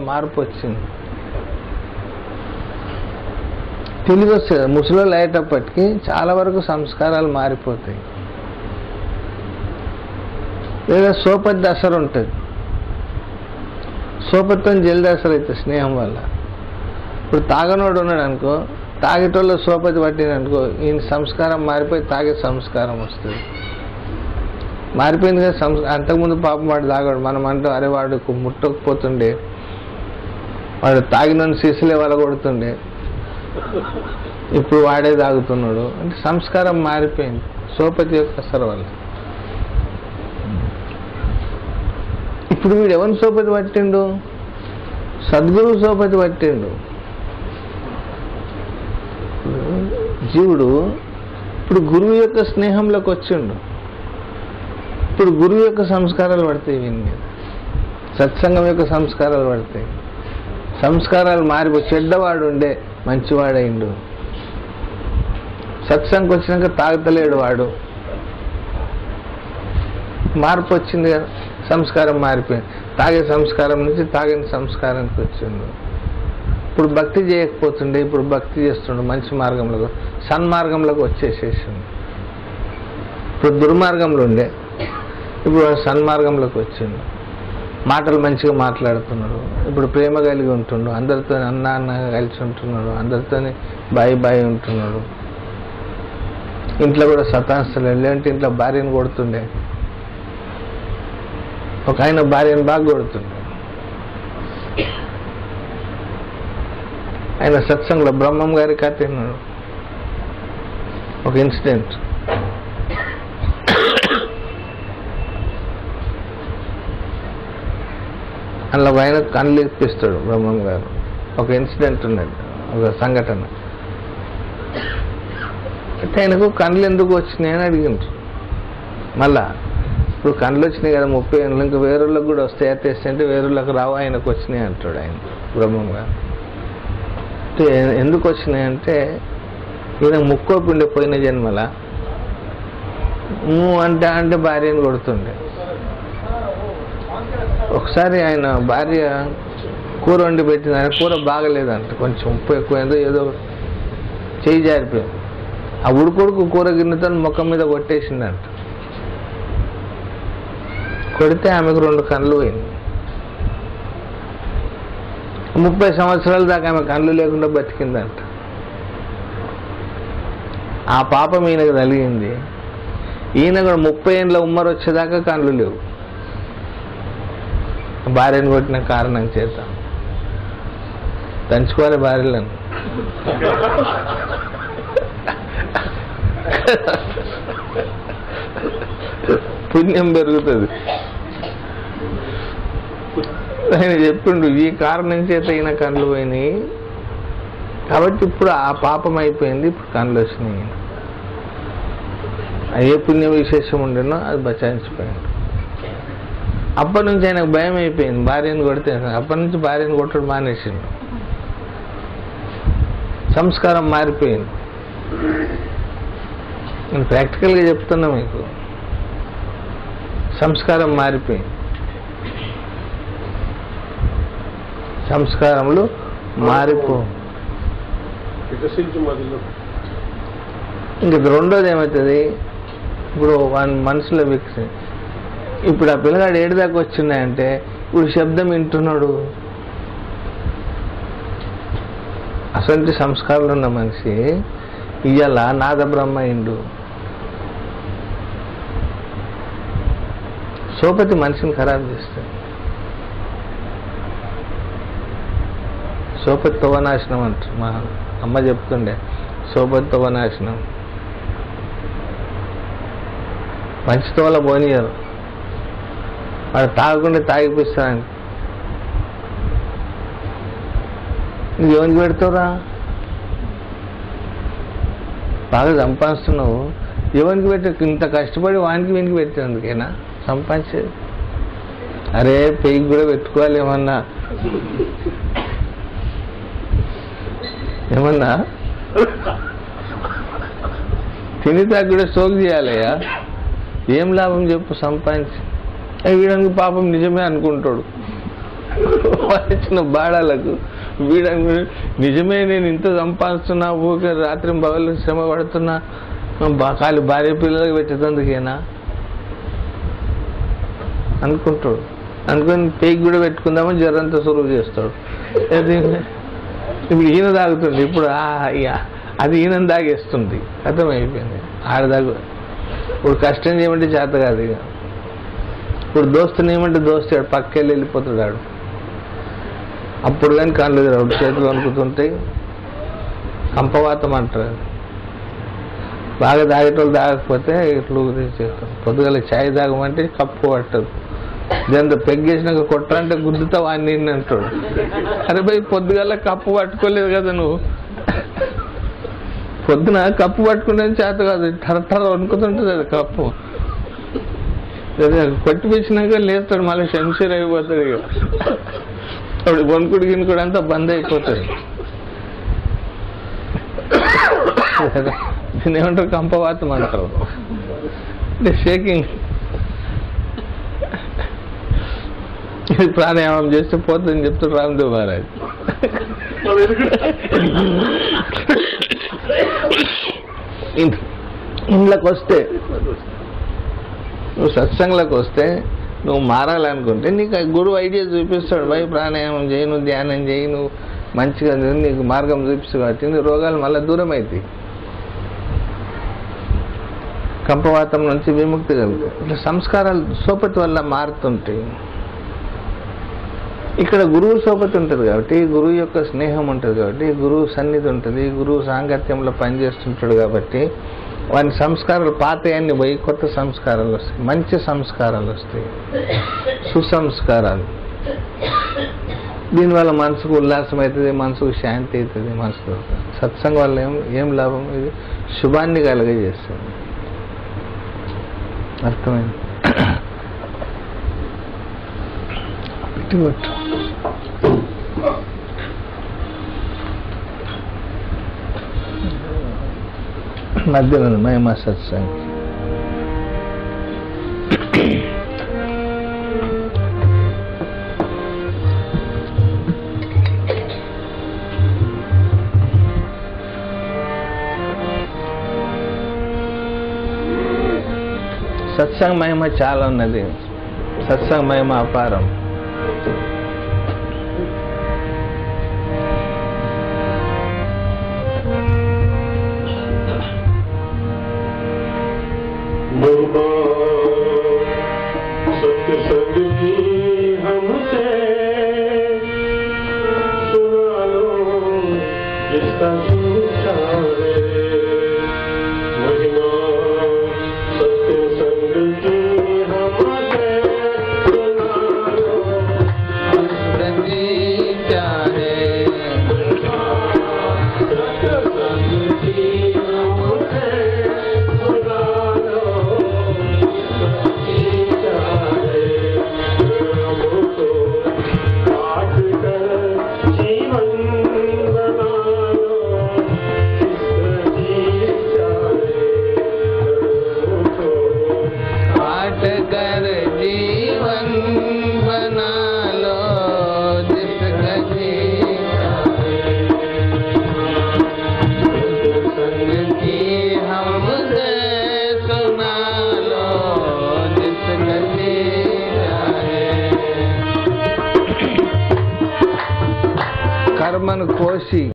మార్పు వచ్చింది. తెలివి వస్తుంది. ముసలోళ్ళు అయ్యేటప్పటికీ చాలా వరకు సంస్కారాలు మారిపోతాయి. లేదా సోపతి దసరు ఉంటుంది. సోపతితో జలదసరు అవుతుంది స్నేహం వల్ల. ఇప్పుడు తాగనోడు ఉన్నాడు అనుకో, తాగేటోళ్ళు సోపతి పట్టింది అనుకో, ఈయన సంస్కారం మారిపోయి తాగే సంస్కారం వస్తుంది. మారిపోయింది కదా. అంతకుముందు పాపం వాడు తాగాడు. మనం అంటూ అరే వాడు ముట్టకపోతుండే, వాడు తాగిన సీసలే వల కొడుతుండే, ఇప్పుడు వాడే తాగుతున్నాడు అంటే సంస్కారం మారిపోయింది సోపతి యొక్క అసరు వల్ల. ఇప్పుడు వీడు ఎవరిని సోపతి పట్టిండు? సద్గురువు సోపతి పట్టిండు. జీవుడు ఇప్పుడు గురువు యొక్క స్నేహంలోకి వచ్చిండు. ఇప్పుడు గురువు యొక్క సంస్కారాలు పడతాయి వీని మీద, సత్సంగం యొక్క సంస్కారాలు పడతాయి. సంస్కారాలు మారిపో, చెడ్డవాడు ఉండే మంచివాడైండు. సత్సంగం వచ్చినాక తాగుతలేడు వాడు. మార్పు వచ్చింది కదా, సంస్కారం మారిపోయింది. తాగే సంస్కారం నుంచి తాగిన సంస్కారానికి వచ్చిండు. ఇప్పుడు భక్తి చేయకపోతుండే, ఇప్పుడు భక్తి చేస్తుండే. మంచి మార్గంలో, సన్మార్గంలోకి వచ్చేసేసిండు. ఇప్పుడు దుర్మార్గంలో ఉండే, ఇప్పుడు సన్మార్గంలోకి వచ్చిండు. మాటలు మంచిగా మాట్లాడుతున్నాడు. ఇప్పుడు ప్రేమ కలిగి ఉంటుండు. అందరితో అన్న అన్నగా కలిసి ఉంటున్నాడు. అందరితో బాయ్ బాయ్ ఉంటున్నాడు. ఇంట్లో కూడా సతాయిస్తలేడు. లేదంటే ఇంట్లో భార్యను కొడుతుండే. ఒక ఆయన భార్యను బాగా కొడుతుండే. ఆయన సత్సంగంలో బ్రహ్మం గారి కథ విన్నాడు. ఒక ఇన్సిడెంట్. అందులో ఆయన కళ్ళు ఇప్పిస్తాడు బ్రహ్మం గారు. ఒక ఇన్సిడెంట్ ఉన్నది, ఒక సంఘటన. అంటే ఆయనకు కళ్ళు ఎందుకు వచ్చినాయి అని అడిగిండ్రు. మళ్ళా ఇప్పుడు కళ్ళు వచ్చినాయి కదా 30 ఏళ్ళు, ఇంకా వేరేళ్ళకి కూడా వస్తాయి తెస్తే వేరేళ్ళకి రావు, ఆయనకు వచ్చినాయి అంటాడు ఆయన బ్రహ్మం గారు. అంటే ఎందుకు వచ్చినాయి అంటే, ఈయన ముక్కోపిండి పోయిన జన్మల అంటే భార్యను కొడుతుండే. ఒకసారి ఆయన భార్య కూర వండి పెట్టింది. ఆయన కూర బాగలేదంట, కొంచెం ఉప్పు ఎక్కువైందో ఏదో చేయి జారిపోయింది. ఆ ఉడుకొడుకు కూర గిన్నెతో ముఖం మీద కొట్టేసిందంట. కొడితే ఆమెకు 2 కళ్ళు పోయింది. 30 సంవత్సరాల దాకా ఆమె కళ్ళు లేకుండా బతికిందంట. ఆ పాపం ఈయనకు తగిలింది. ఈయన కూడా 30 ఏళ్ళ ఉమ్మరు వచ్చేదాకా కళ్ళు లేవు, భార్యను కొట్టిన కారణం చేత. దంచుకోవాలి భార్యలను. పుణ్యం పెరుగుతుంది. ఆయన చెప్పిండు ఈ కారణం చేత ఈయన కళ్ళు పోయినాయి కాబట్టి ఇప్పుడు ఆ పాపం అయిపోయింది, ఇప్పుడు కళ్ళు వచ్చినాయి. ఏ పుణ్య విశేషం ఉండేనో అది బచాయించిపోయాడు. అప్పటి నుంచి ఆయనకు భయం అయిపోయింది భార్యను కొడితే. అప్పటి నుంచి భార్యను కొట్టడం మానేసిండు. సంస్కారం మారిపోయింది. నేను ప్రాక్టికల్గా చెప్తున్నా మీకు, సంస్కారం మారిపోయింది. సంస్కారములు ఇంక రెండోది ఏమవుతుంది, ఇప్పుడు వాని మనసులో వికసి. ఇప్పుడు ఆ పిల్లగాడు ఏడు దాకా వచ్చినాయంటే ఇప్పుడు శబ్దం వింటున్నాడు. అసలు సంస్కారాలు ఉన్న మనిషి ఇయ్యాల నాద బ్రహ్మ అయిండు. సోపతి మనిషిని ఖరాబ్ చేస్తాడు. సోపతి తోవనాశనం అంటారు. మా అమ్మ చెప్తుండే, సోపతి తోవనాశనం. మంచి తోవల పోనీయరు. వాడు తాగకుండా తాగిపిస్తాను. నువ్వు ఎవరికి పెడతావురా? బాగా సంపాదిస్తున్నావు, ఎవరికి పెట్ట? ఇంత కష్టపడి వానికి వీనికి పెట్టేందుకేనా సంపాదించేది? అరే పెయికి కూడా పెట్టుకోవాలి ఏమన్నా తిని తాగి కూడా స్టోక్ చేయాలయ్యా. ఏం లాభం చెప్పు సంపాదించి? వీడానికి పాపం నిజమే అనుకుంటాడు. వచ్చిన బాడాలకు వీడ నిజమే నేను ఇంత సంపాదిస్తున్నా, ఊరికే రాత్రి పగలు శ్రమ పడుతున్నా, కాలి భార్య పిల్లలకు పెట్టేందుకేనా అనుకుంటాడు. అనుకుని పేకి కూడా పెట్టుకుందామని జరంతా సురువు చేస్తాడు. ఇప్పుడు ఈయన తాగుతుంది, ఇప్పుడు అది ఈయన తాగేస్తుంది, అర్థమైపోయింది. ఆడదాగు ఇప్పుడు కష్టం చేయమంటే చేత కాదు. ఇక ఇప్పుడు దోస్తుని ఏమంటే దోస్తు పక్కెళ్ళి వెళ్ళిపోతాడు ఆడు. అప్పుడు కానీ కళ్ళు రాడు, చేతులు వణుకుతుంటాయి, కంపవాతం అంటారు. బాగా తాగేటోళ్ళు తాగకపోతే ఇట్లు చేస్తాం. పొద్దుగల ఛాయ్ తాగమంటే కప్పు పట్టదు, దాంతో పెగ్గేసినాక కొట్టాలంటే గుద్దుతావు అని నేను అంటాడు. అరే భయ్ పొద్దుగల కప్పు పట్టుకోలేదు కదా నువ్వు, పొద్దున కప్పు పట్టుకునే చేత కాదు, ఠర వణుకుతుంటుంది అది కప్పు. కొట్టి పిచ్చినాక లేస్తాడు, మళ్ళీ శంషీర్ అయిపోతాడు. ఇక అప్పుడు వణుకుడు గినుకుడు అంతా బంద్ అయిపోతుంది. దీన్ని ఏమంటారు, కంపవాతం అంటారు. అంటే షేకింగ్. ఇది ప్రాణాయామం చేస్తే పోతుందని చెప్తాడు రామ్దేవ్ మహారాజ్. ఇంట్లోకి వస్తే, నువ్వు సత్సంగంలోకి వస్తే నువ్వు మారాలనుకుంటే నీకు గురువు ఐడియా చూపిస్తాడు. భయ ప్రాణాయామం చేయి, నువ్వు ధ్యానం చేయి, నువ్వు మంచిగా నీకు మార్గం చూపిస్తావు కాబట్టి నీ రోగాలు మళ్ళీ దూరం అవుతాయి, కంపవాతం నుంచి విముక్తి కలుగుతాయి. ఇట్లా సంస్కారాలు సోపతి వల్ల మారుతుంటాయి. ఇక్కడ గురువు సోపతి ఉంటుంది కాబట్టి, గురువు యొక్క స్నేహం ఉంటుంది కాబట్టి, గురువు సన్నిధి ఉంటుంది, గురువు సాంగత్యంలో పనిచేస్తుంటాడు కాబట్టి వాని సంస్కారాలు పాతయాన్ని పోయి కొత్త సంస్కారాలు వస్తాయి, మంచి సంస్కారాలు వస్తాయి, సుసంస్కారాలు. దీనివల్ల మనసుకు ఉల్లాసం అవుతుంది, మనసుకు శాంతి అవుతుంది, మనసుకు సత్సంగం వల్ల ఏం లాభం, ఇది శుభాన్ని కలగజేస్తుంది. అర్థమైంది? పెట్టుకోవచ్చు. మధ్యలో మహిమా సత్సంగ్. సత్సంగ్ మహిమ చాలా ఉన్నది, సత్సంగ్ మహిమ అపారం. కర్మను కోసి